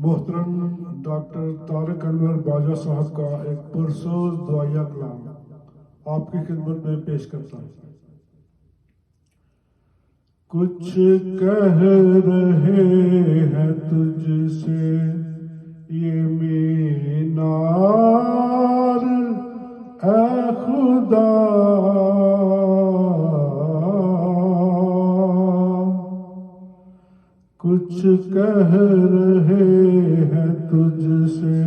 मोहतरम डॉक्टर तारिक अनवर बाजा साहब का एक पुरसोज दुआया कलाम आपकी खिदमत में पेश करता हूँ। कुछ कह रहे हैं तुझसे ये मीनार ऐ खुदा, कुछ कह रहे हैं तुझसे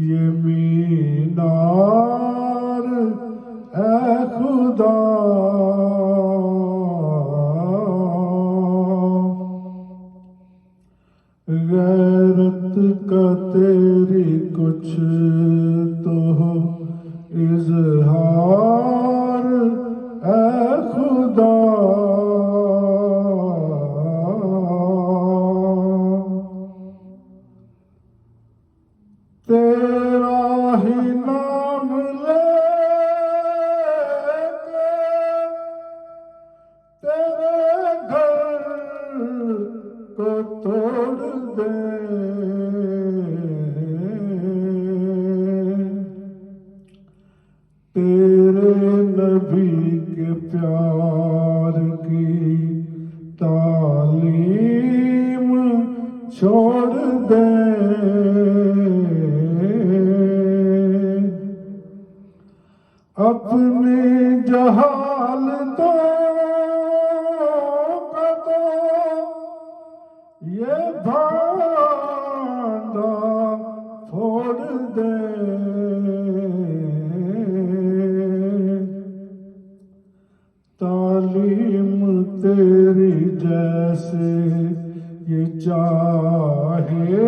ये मीनार ऐ खुदा, गैरत का तेरी कुछ तो हो इज़हार ऐ खुदा, तेरा ही नाम लेके तेरे घर को तोड़ दे, तेरे नबी के प्यार की तालीम छोड़ दे, अपनी जहालतों का तो ये भांडा फोड़ दे, तालीम तेरी जैसे ये चाहे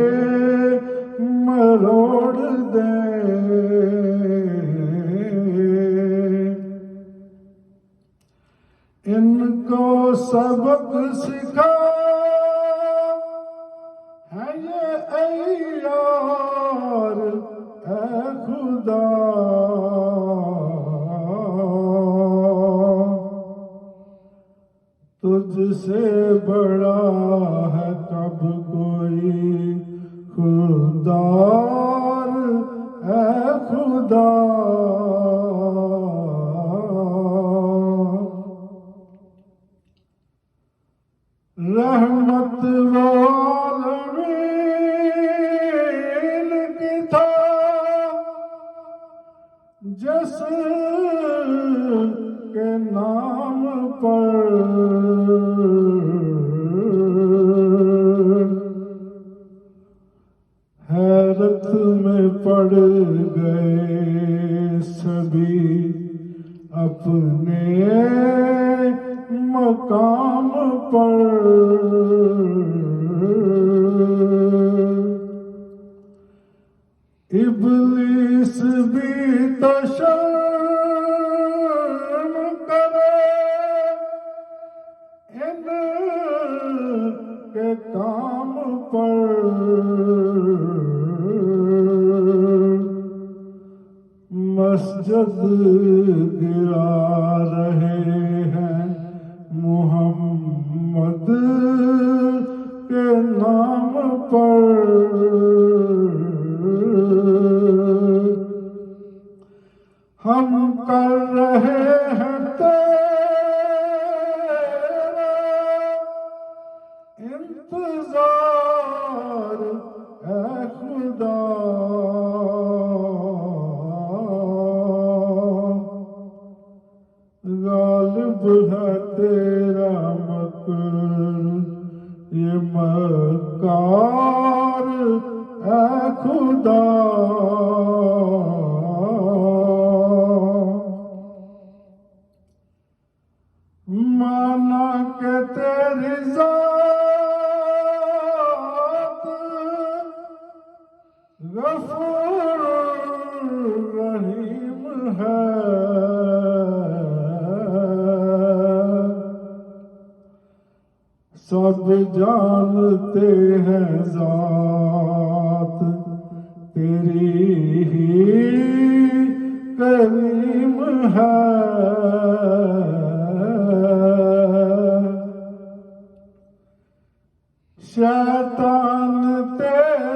मरोड़ दे, इनको सबक सिखा है ये अय्यार ऐ खुदा, तुझसे बड़ा है कब कोई खुदार ऐ खुदा, रहमत वो आलमीन की था जिसके नाम पर हैरत में पड़ गए सभी अपने मकाम पर, इब्लीस भी तो शर्म करे इनके काम पर, मस्जिद गिरा रहे हैं मुहम्मद के नाम पर, हम कर रहे हैं तेरा इंतजार ऐ खुदा, गालिब है तेरा मकर ये मकार ऐ खुदा, माना के तेरी ज़ात गफूर रहीम है, सब जानते हैं ज़ात तेरी ही करीम है, शैतान तेरे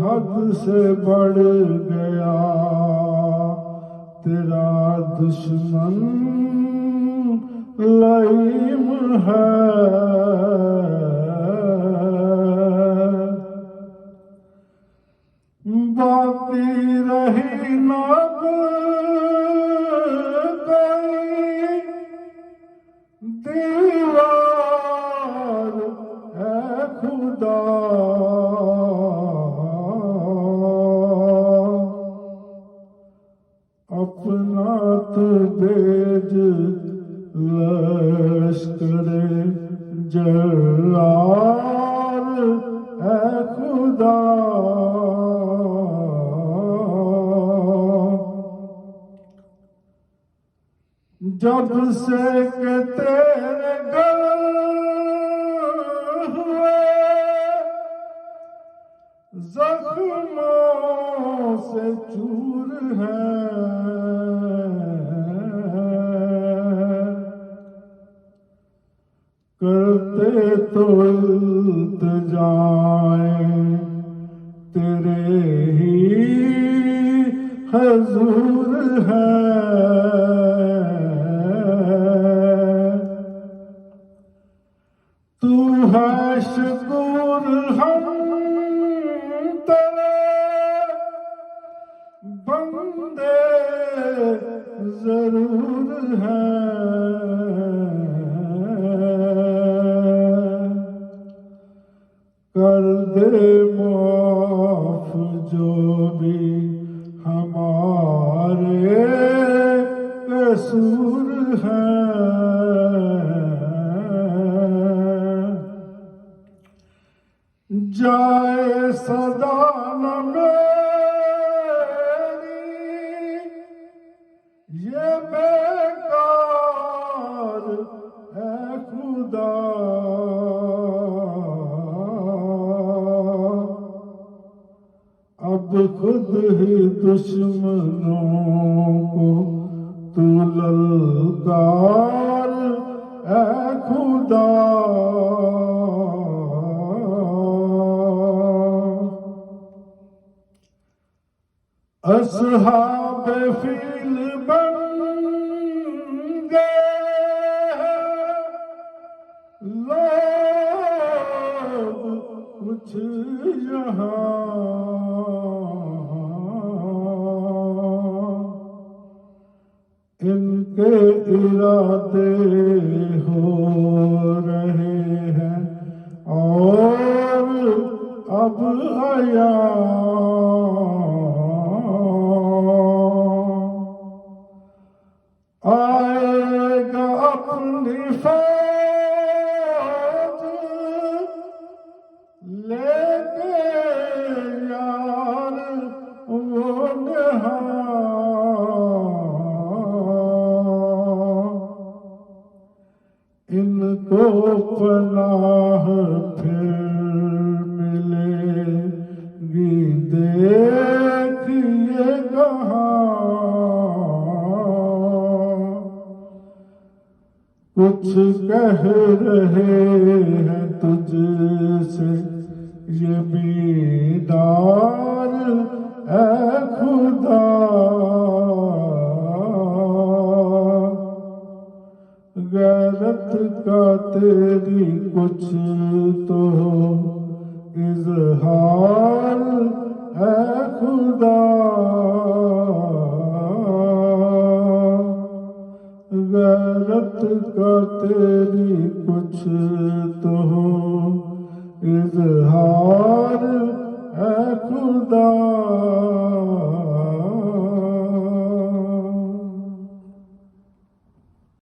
हद से बढ़ गया तेरा दुश्मन लईम है। बाकी रही ना कोई दीवार है खुदा, अपना तो भेज लश्कर जलाल है खुदा। जब से के तेरे गल हुए जख्मों से चूर है, करते तो इल्तिजाएं तेरे ही हुजूर है। तू है शकूर हम तेरे बंदे जरूर है। कर दे माफ जो भी हमारे कसूर है। जाए सदा न मेरी ये बेकार है खुदा। अब खुद ही दुश्मनों को तू ललकार है खुदा। असहाब फील बन गए लोग कुछ यहाँ, इनके इरादे हो रहे हैं और अब आया। आएगा अपनी फौज लेके यार वो इनको पनाह फिर मिलेगी देखिए कहाँ। कुछ कह रहे हैं तुझसे ये बीदार है खुदा। गैरत का तेरी कुछ तो इजहार है खुदा। गैरत का तेरी कुछ तो इजहार